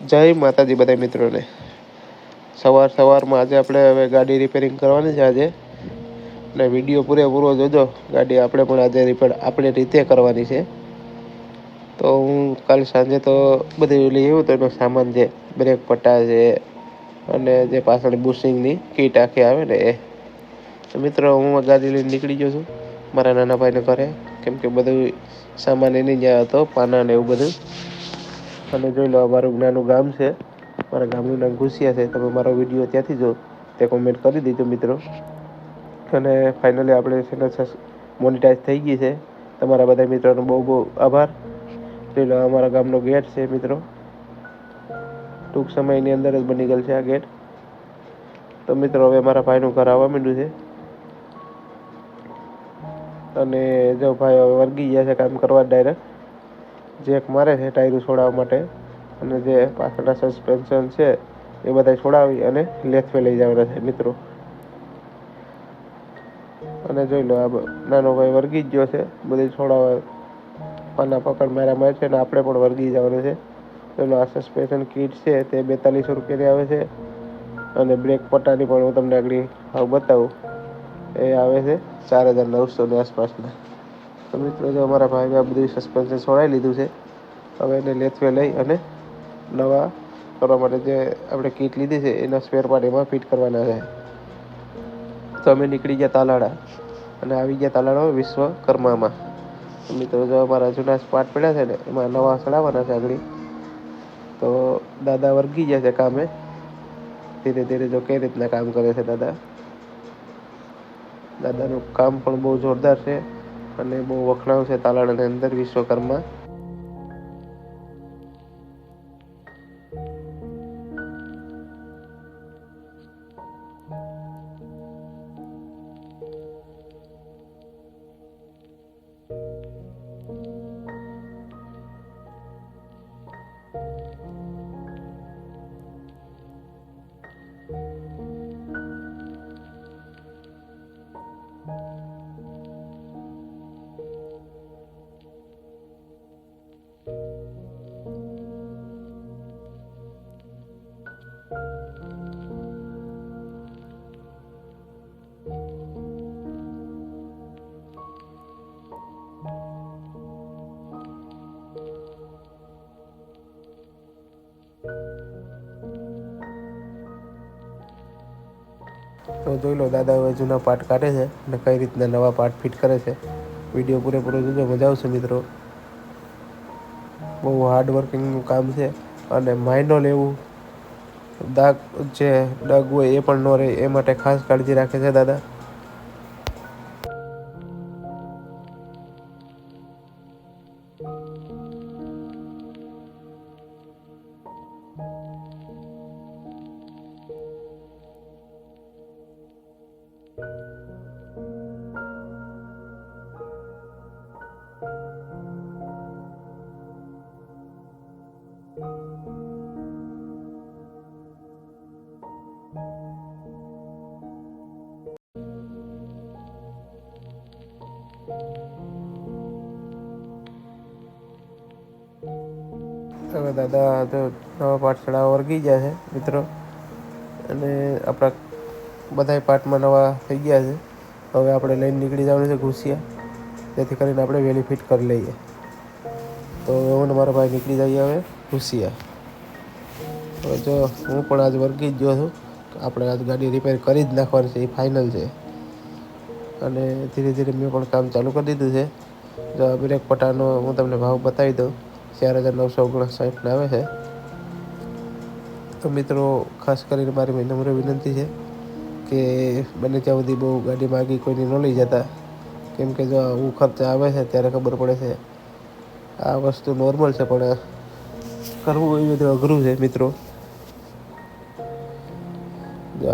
જય માતાજી બધા મિત્રોને. સવારમાં આજે આપણે હવે ગાડી રિપેરિંગ કરવાની છે આજે. ને વિડીયો પૂરેપૂરો જોજો. ગાડી આપણે પણ આજે રિપેર આપણી રીતે કરવાની છે. તો હું કાલ સાંજે તો બધું લઈ આવ્યો તો એનો સામાન છે. બ્રેક પટ્ટા છે અને જે પાછળ બુશિંગની કીટ આખી આવે ને એ. તો મિત્રો હું ગાડી લઈને નીકળી ગયો છું મારા નાના ભાઈને ઘરે. કેમ કે બધું સામાન એની ત્યાં હતો, પાના ને એવું બધું. અને જોઈ લો અમારું નાનું ગામ છે. મારા ગામનું નામ ઘુસિયા છે. તમે મારો વિડીયો ત્યાંથી જો તે કોમેન્ટ કરી દેજો મિત્રો. અને ફાઇનલી આપણે ચેનલ મોનિટાઈઝ થઈ ગઈ છે. તમારા બધા મિત્રોનો બહુ બહુ આભાર. જોઈ લો અમારા ગામનો ગેટ છે મિત્રો. ટૂંક સમયની અંદર જ બની ગયેલ છે આ ગેટ. તો મિત્રો હવે મારા ભાઈનું ઘર આવવા માંડ્યું છે. અને જો ભાઈ હવે વર્ગી ગયા છે કામ કરવા ડાયરેક્ટ. જેક મારે છે ટાયરું છોડાવવા માટે. અને જે પાછળના સસ્પેન્શન છે એ બધા છોડાવી અને લેથવે લઈ જવાના છે મિત્રો. અને જોઈ લો આ નાનો ભાઈ વર્ગી જ ગયો છે બધી છોડાવવા. પાના પકડ માર્યા છે ને આપણે પણ વર્ગી જવાનું છે. પેલો આ સસ્પેન્શન કીટ છે તે 4200 રૂપિયાની આવે છે. અને બ્રેક પટ્ટાની પણ હું તમને આગળ ભાવ બતાવું. એ આવે છે 4900 આસપાસના. તો મિત્રો જો અમારા ભાઈએ આ બધું સસ્પેન્શન છોડાવી લીધું છે. હવે એને લેથવે લઈ અને નવા કરવા માટે જે આપણે કીટ લીધી છે એના સ્પેર પાર્ટ એમાં ફિટ કરવાના છે. તો અમે નીકળી ગયા તાલાળા અને આવી ગયા તાલાળા વિશ્વકર્મામાં. મિત્રો જો અમારા જૂના પાર્ટ પડ્યા છે ને એમાં નવા ચડાવવાના છે આગળ. તો દાદા વર્ગી ગયા છે કામે. ધીરે ધીરે જો કઈ રીતના કામ કરે છે દાદા. દાદાનું કામ પણ બહુ જોરદાર છે અને બહુ વખણાયું છે તાલાળાની અંદર વિશ્વકર્મા. તો જોઈ લો દાદા હવે જૂના પાર્ટ કાઢે છે અને કઈ રીતના નવા પાર્ટ ફિટ કરે છે. વિડીયો પૂરેપૂરો જોજો, મજા આવશે મિત્રો. બહુ હાર્ડ વર્કિંગનું કામ છે અને માઇનોલ એવું ડગ હોય એ પણ ન રહે એ માટે ખાસ કાળજી રાખે છે દાદા. હવે દાદા તો નવા પાર્ટ ચડાવવા વર્ગી ગયા છે મિત્રો. અને આપણા બધા પાર્ટમાં નવા થઈ ગયા છે. હવે આપણે લઈને નીકળી જવાનું છે ઘુસિયા. જેથી કરીને આપણે વહેલી ફિટ કરી લઈએ. તો હું ને મારા ભાઈ નીકળી જઈએ હવે ઘુસિયા. હવે જો હું પણ આજ વર્ગી જ ગયો છું. આપણે આજ ગાડી રિપેર કરી જ નાખવાની છે એ ફાઇનલ છે. અને ધીરે ધીરે મેં પણ કામ ચાલુ કરી દીધું છે. જો બ્રેક પટ્ટાનો હું તમને ભાવ બતાવી દઉં. 4959 આવે છે. તો મિત્રો ખાસ કરીને મારી નમ્ર વિનંતી છે કે બને ત્યાં સુધી બહુ ગાડીમાં આગી કોઈની ન લઈ જતા. કેમ કે જો આવું ખર્ચા આવે છે ત્યારે ખબર પડે છે. આ વસ્તુ નોર્મલ છે પણ કરવું એ બધું અઘરું છે મિત્રો.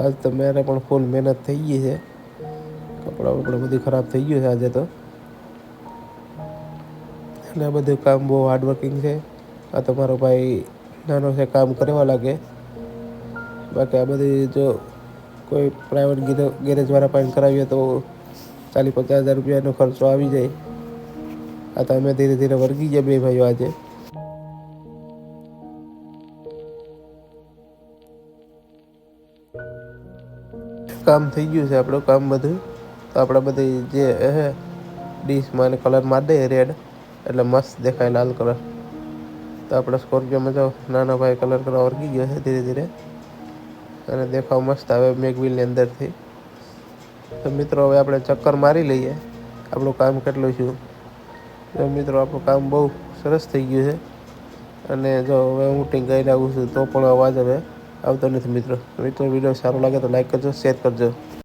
આજ તો મેરે પણ ફૂલ મહેનત થઈ ગઈ છે. કપડાં બધું ખરાબ થઈ ગયું છે આજે તો. અને આ બધું કામ બહુ હાર્ડવર્કિંગ છે. આ તમારો ભાઈ નાનો છે કામ કરવા લાગે. બાકી આ બધી જો કોઈ પ્રાઇવેટ ગેરેજવાળા પાસે કરાવીએ તો 40-50 હજાર રૂપિયાનો ખર્ચો આવી જાય. આ તો અમે ધીરે ધીરે વર્ગી ગયા બે ભાઈઓ આજે. કામ થઈ ગયું છે આપણું કામ બધું. તો આપણે બધી જે હે ડીશમાં એને કલર મારી દઈએ રેડ, એટલે મસ્ત દેખાય લાલ કલર. તો આપણે સ્કોર્પિયોમાં જો નાનો ભાઈ કલર કરવા વળગી ગયો છે ધીરે ધીરે, અને દેખાવ મસ્ત આવે મેગવિલની અંદરથી. તો મિત્રો હવે આપણે ચક્કર મારી લઈએ આપણું કામ કેટલું થયું. તો મિત્રો આપણું કામ બહુ સરસ થઈ ગયું છે. અને જો હવે હું ટીંગાઈને આવું છું તો પણ અવાજ હવે આવતો નથી મિત્રો. મિત્રો વિડીયો સારો લાગે તો લાઈક કરજો, શેર કરજો.